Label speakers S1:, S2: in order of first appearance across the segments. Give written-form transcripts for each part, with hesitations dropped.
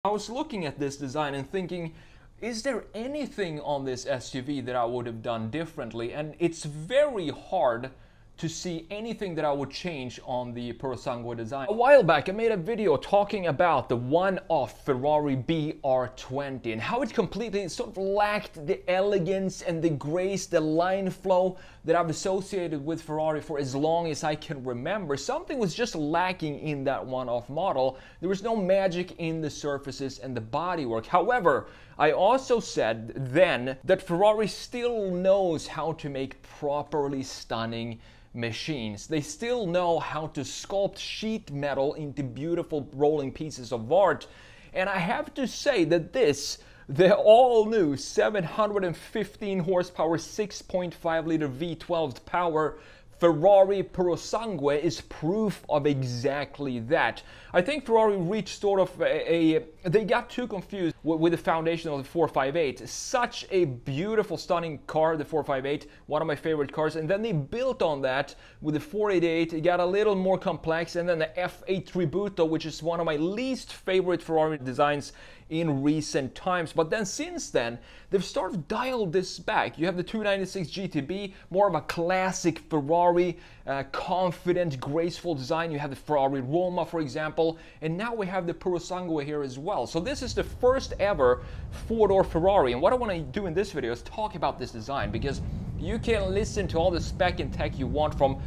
S1: I was looking at this design and thinking, is there anything on this SUV that I would have done differently? And it's very hard to see anything that I would change on the Purosangue design. A while back I made a video talking about the one-off Ferrari BR20 and how it completely sort of lacked the elegance and the grace, the line flow that I've associated with Ferrari for as long as I can remember. Something was just lacking in that one-off model. There was no magic in the surfaces and the bodywork. However, I also said then that Ferrari still knows how to make properly stunning machines. They still know how to sculpt sheet metal into beautiful rolling pieces of art. And I have to say that the all-new 715 horsepower, 6.5 liter V12 power Ferrari Purosangue is proof of exactly that. I think Ferrari reached sort of they got too confused with the foundation of the 458. Such a beautiful, stunning car, the 458, one of my favorite cars, and then they built on that with the 488. It got a little more complex, and then the F8 Tributo, which is one of my least favorite Ferrari designs in recent times. But then since then, they've sort of dialed this back. You have the 296 GTB, more of a classic Ferrari, confident, graceful design. You have the Ferrari Roma, for example, and now we have the Purosangue here as well. So this is the first ever four-door Ferrari, and what I want to do in this video is talk about this design, because you can listen to all the spec and tech you want from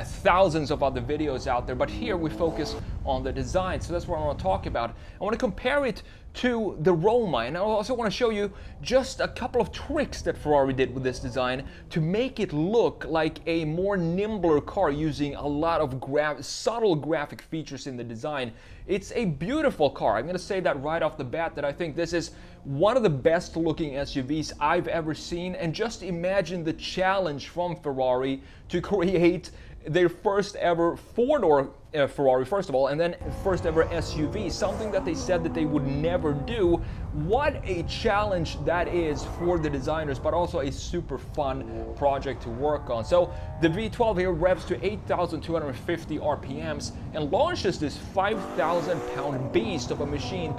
S1: thousands of other videos out there, but here we focus on the design. So that's what I want to talk about. I want to compare it to the Roma, and I also want to show you just a couple of tricks that Ferrari did with this design to make it look like a more nimbler car using a lot of subtle graphic features in the design. It's a beautiful car. I'm going to say that right off the bat, that I think this is one of the best looking SUVs I've ever seen. And just imagine the challenge from Ferrari to create their first ever four-door Ferrari, first of all, and then first ever SUV, something that they said that they would never do. What a challenge that is for the designers, but also a super fun project to work on. So the V12 here revs to 8,250 RPMs and launches this 5,000-pound beast of a machine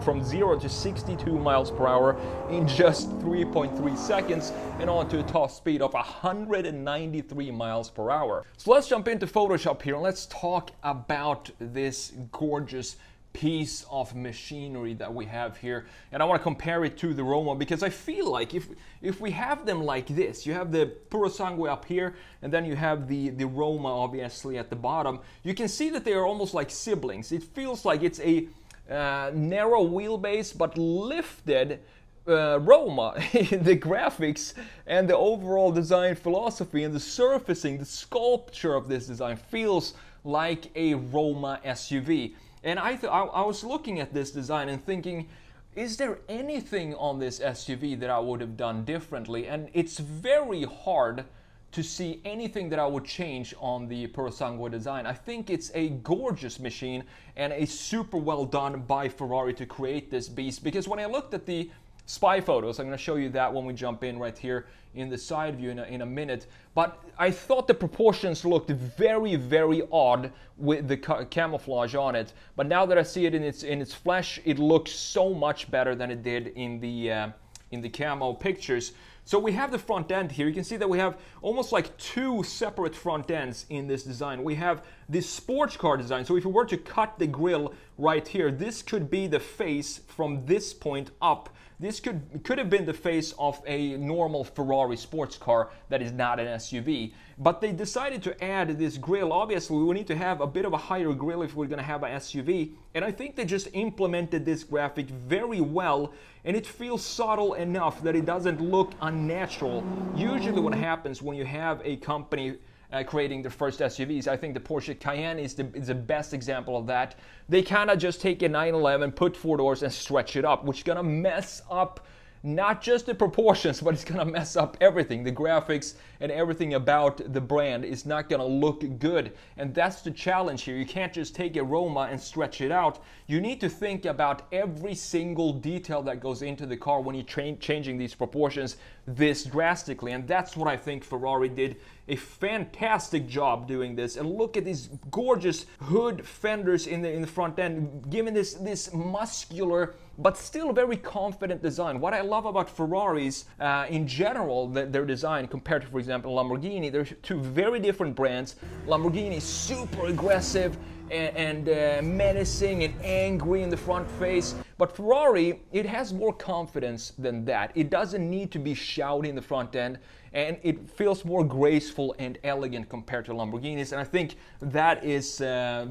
S1: from 0 to 62 miles per hour in just 3.3 seconds and on to a top speed of 193 miles per hour. So let's jump into Photoshop here and let's talk about this gorgeous piece of machinery that we have here. And I want to compare it to the Roma, because I feel like if we have them like this, you have the Purosangue up here and then you have the Roma obviously at the bottom, you can see that they are almost like siblings. It feels like it's a narrow wheelbase but lifted Roma. The graphics and the overall design philosophy and the surfacing, the sculpture of this design feels like a Roma SUV. And I was looking at this design and thinking, is there anything on this SUV that I would have done differently? And it's very hard to see anything that I would change on the Purosangue design. I think it's a gorgeous machine and a super well done by Ferrari to create this beast, because when I looked at the spy photos, I'm going to show you that when we jump in right here in the side view in a minute, but I thought the proportions looked very, very odd with the camouflage on it, but now that I see it in its flesh, it looks so much better than it did in the camo pictures. So we have the front end here. You can see that we have almost like two separate front ends in this design. We have this sports car design. So if we were to cut the grille right here, this could be the face from this point up. This could have been the face of a normal Ferrari sports car that is not an SUV. But they decided to add this grille. Obviously, we need to have a bit of a higher grille if we're going to have an SUV. And I think they just implemented this graphic very well. And it feels subtle enough that it doesn't look unnatural. Usually what happens when you have a company creating their first SUVs, I think the Porsche Cayenne is the best example of that. They kind of just take a 911, put four doors and stretch it up, which is going to mess up not just the proportions, but it's going to mess up everything. The graphics and everything about the brand is not going to look good. And that's the challenge here. You can't just take a Roma and stretch it out. You need to think about every single detail that goes into the car when you're changing these proportions this drastically. And that's what I think Ferrari did a fantastic job doing this. And look at these gorgeous hood fenders in the front end, giving this muscular but still very confident design. What I love about Ferraris in general, their design compared to, for example, Lamborghini, they're two very different brands. Lamborghini is super aggressive and menacing and angry in the front face. But Ferrari, it has more confidence than that. It doesn't need to be shouty in the front end, and it feels more graceful and elegant compared to Lamborghinis, and I think that is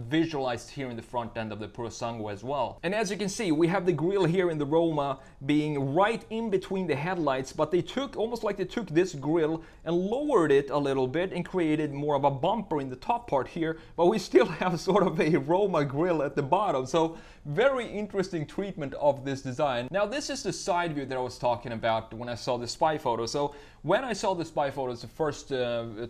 S1: visualized here in the front end of the Purosangue as well. And as you can see, we have the grille here in the Roma being right in between the headlights, but they took, almost like they took this grille and lowered it a little bit and created more of a bumper in the top part here, but we still have sort of a Roma grille at the bottom. So very interesting treatment of this design. Now this is the side view that I was talking about when I saw the spy photo. So when I saw the spy photos the first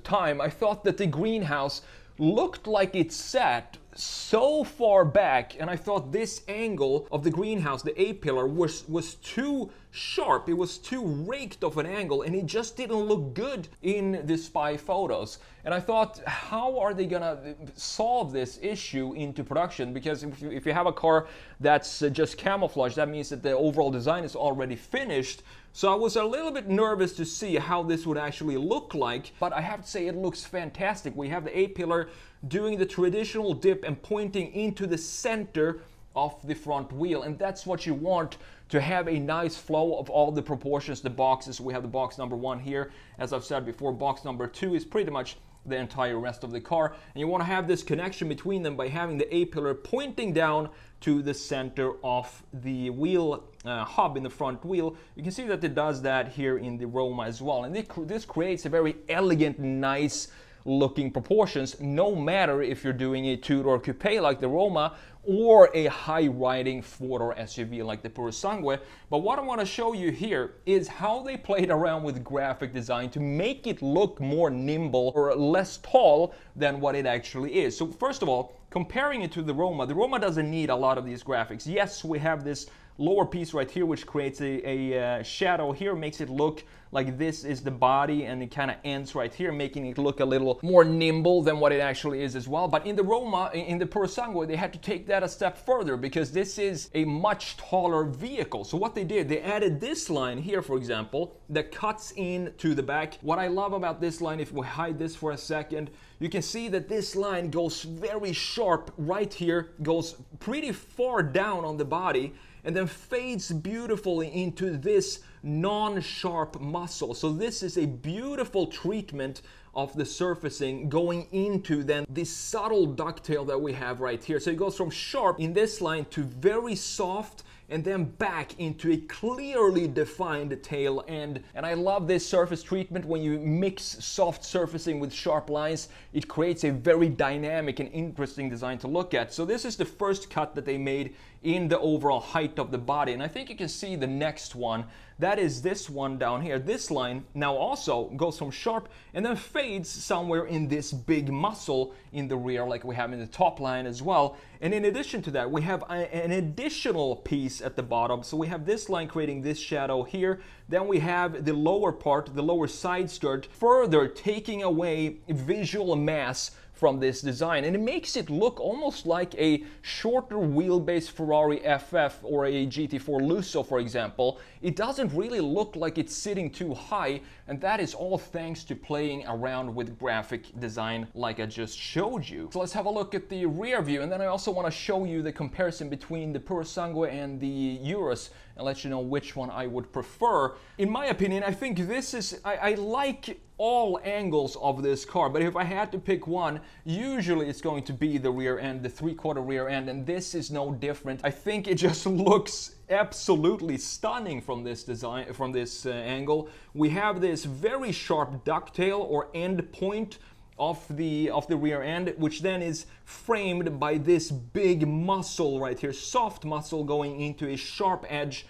S1: time, I thought that the greenhouse looked like it sat so far back, and I thought this angle of the greenhouse, the A-pillar, was too sharp. It was too raked of an angle, and it just didn't look good in the spy photos. And I thought, how are they gonna solve this issue into production? Because if you have a car that's just camouflage, that means that the overall design is already finished. So I was a little bit nervous to see how this would actually look like, but I have to say it looks fantastic. We have the A-pillar doing the traditional dip and pointing into the center of the front wheel, and that's what you want to have a nice flow of all the proportions, the boxes. We have the box number 1 here. As I've said before, box number 2 is pretty much the entire rest of the car, and you want to have this connection between them by having the A-pillar pointing down to the center of the wheel hub in the front wheel. You can see that it does that here in the Roma as well, and this creates a very elegant, nice looking proportions, no matter if you're doing a two-door coupe like the Roma or a high-riding four-door SUV like the Purosangue. But what I want to show you here is how they played around with graphic design to make it look more nimble or less tall than what it actually is. So first of all, comparing it to the Roma doesn't need a lot of these graphics. Yes, we have this lower piece right here which creates a shadow here, makes it look like this is the body, and it kind of ends right here, making it look a little more nimble than what it actually is as well. But in the Roma, in the Purosangue, they had to take that a step further because this is a much taller vehicle. So what they did, they added this line here, for example, that cuts into the back. What I love about this line, if we hide this for a second, you can see that this line goes very sharp right here, goes pretty far down on the body, and then fades beautifully into this non-sharp muscle. So this is a beautiful treatment of the surfacing going into then this subtle ducktail that we have right here. So it goes from sharp in this line to very soft, and then back into a clearly defined tail end. And I love this surface treatment. When you mix soft surfacing with sharp lines, it creates a very dynamic and interesting design to look at. So this is the first cut that they made in the overall height of the body, and I think you can see the next one. That is this one down here. This line now also goes from sharp and then fades somewhere in this big muscle in the rear, like we have in the top line as well. And in addition to that, we have an additional piece at the bottom. So we have this line creating this shadow here. Then we have the lower part, the lower side skirt, further taking away visual mass from this design, and it makes it look almost like a shorter wheelbase Ferrari FF or a GT4 Lusso, for example. It doesn't really look like it's sitting too high, and that is all thanks to playing around with graphic design like I just showed you. So let's have a look at the rear view, and then I also want to show you the comparison between the Purosangue and the Urus and let you know which one I would prefer. In my opinion, I think this is, I like all angles of this car, but if I had to pick one, usually it's going to be the rear end, the 3/4 rear end, and this is no different. I think it just looks absolutely stunning from this design, from this angle. We have this very sharp ducktail or end point of the rear end, which then is framed by this big muscle right here, soft muscle going into a sharp edge.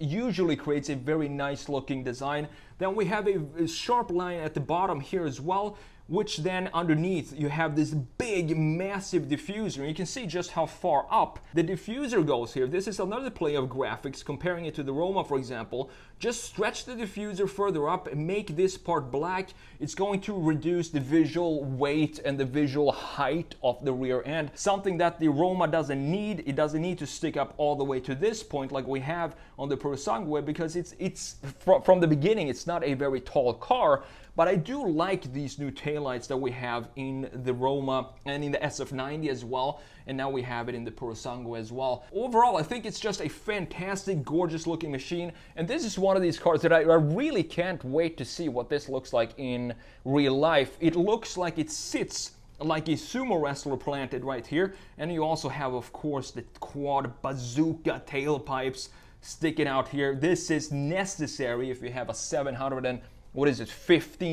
S1: Usually creates a very nice looking design. Then we have a sharp line at the bottom here as well, which then underneath you have this big massive diffuser. And you can see just how far up the diffuser goes here. This is another play of graphics comparing it to the Roma, for example. Just stretch the diffuser further up and make this part black. It's going to reduce the visual weight and the visual height of the rear end, something that the Roma doesn't need. It doesn't need to stick up all the way to this point like we have on the Purosangue, because it's from the beginning it's not a very tall car. But I do like these new taillights that we have in the Roma and in the SF90 as well, and now we have it in the Purosangue as well. Overall, I think it's just a fantastic, gorgeous looking machine, and this is one of these cars that I really can't wait to see what this looks like in real life. It looks like it sits like a sumo wrestler planted right here, and you also have, of course, the quad bazooka tailpipes sticking out here. This is necessary if you have a 15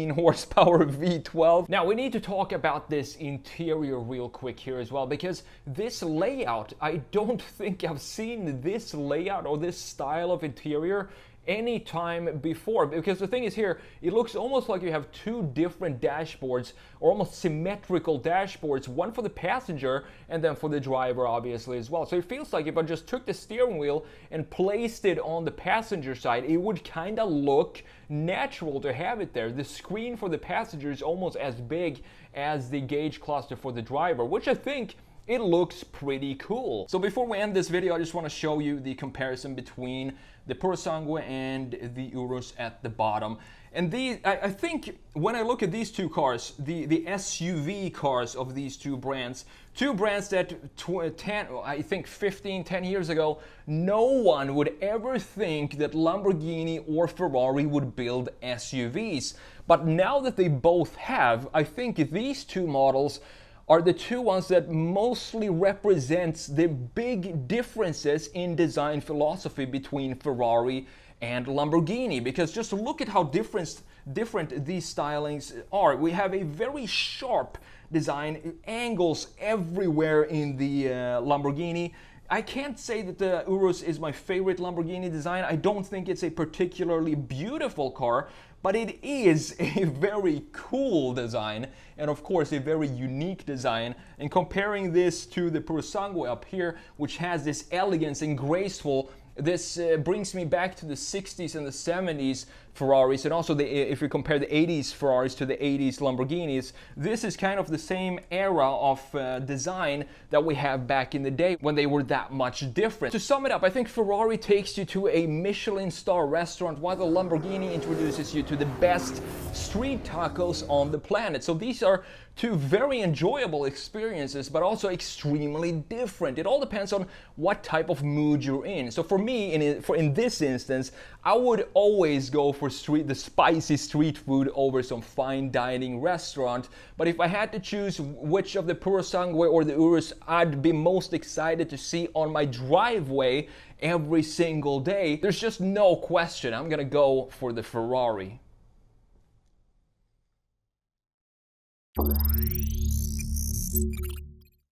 S1: horsepower V12. Now we need to talk about this interior real quick here as well, because this layout, I don't think I've seen this layout or this style of interior any time before. Because the thing is here, it looks almost like you have two different dashboards, or almost symmetrical dashboards, one for the passenger and then for the driver obviously as well. So it feels like if I just took the steering wheel and placed it on the passenger side, it would kind of look natural to have it there. The screen for the passenger is almost as big as the gauge cluster for the driver, which I think it looks pretty cool. So before we end this video, I just want to show you the comparison between the Purosangue and the Urus at the bottom. And I think when I look at these two cars, the SUV cars of these two brands that 10 years ago, no one would ever think that Lamborghini or Ferrari would build SUVs. But now that they both have, I think these two models are the two ones that mostly represents the big differences in design philosophy between Ferrari and Lamborghini. Because just look at how different these stylings are. We have a very sharp design, angles everywhere in the Lamborghini. I can't say that the Urus is my favorite Lamborghini design. I don't think it's a particularly beautiful car, but it is a very cool design, and of course a very unique design. And comparing this to the Purosangue up here, which has this elegance and graceful, this brings me back to the 60s and the 70s Ferraris, and also if you compare the 80s Ferraris to the 80s Lamborghinis, this is kind of the same era of design that we have back in the day when they were that much different. To sum it up, I think Ferrari takes you to a Michelin star restaurant, while the Lamborghini introduces you to the best street tacos on the planet. So these are two very enjoyable experiences, but also extremely different. It all depends on what type of mood you're in. So for me, in this instance, I would always go for the spicy street food over some fine dining restaurant. But if I had to choose which of the Purosangue or the Urus I'd be most excited to see on my driveway every single day, there's just no question. I'm gonna go for the Ferrari.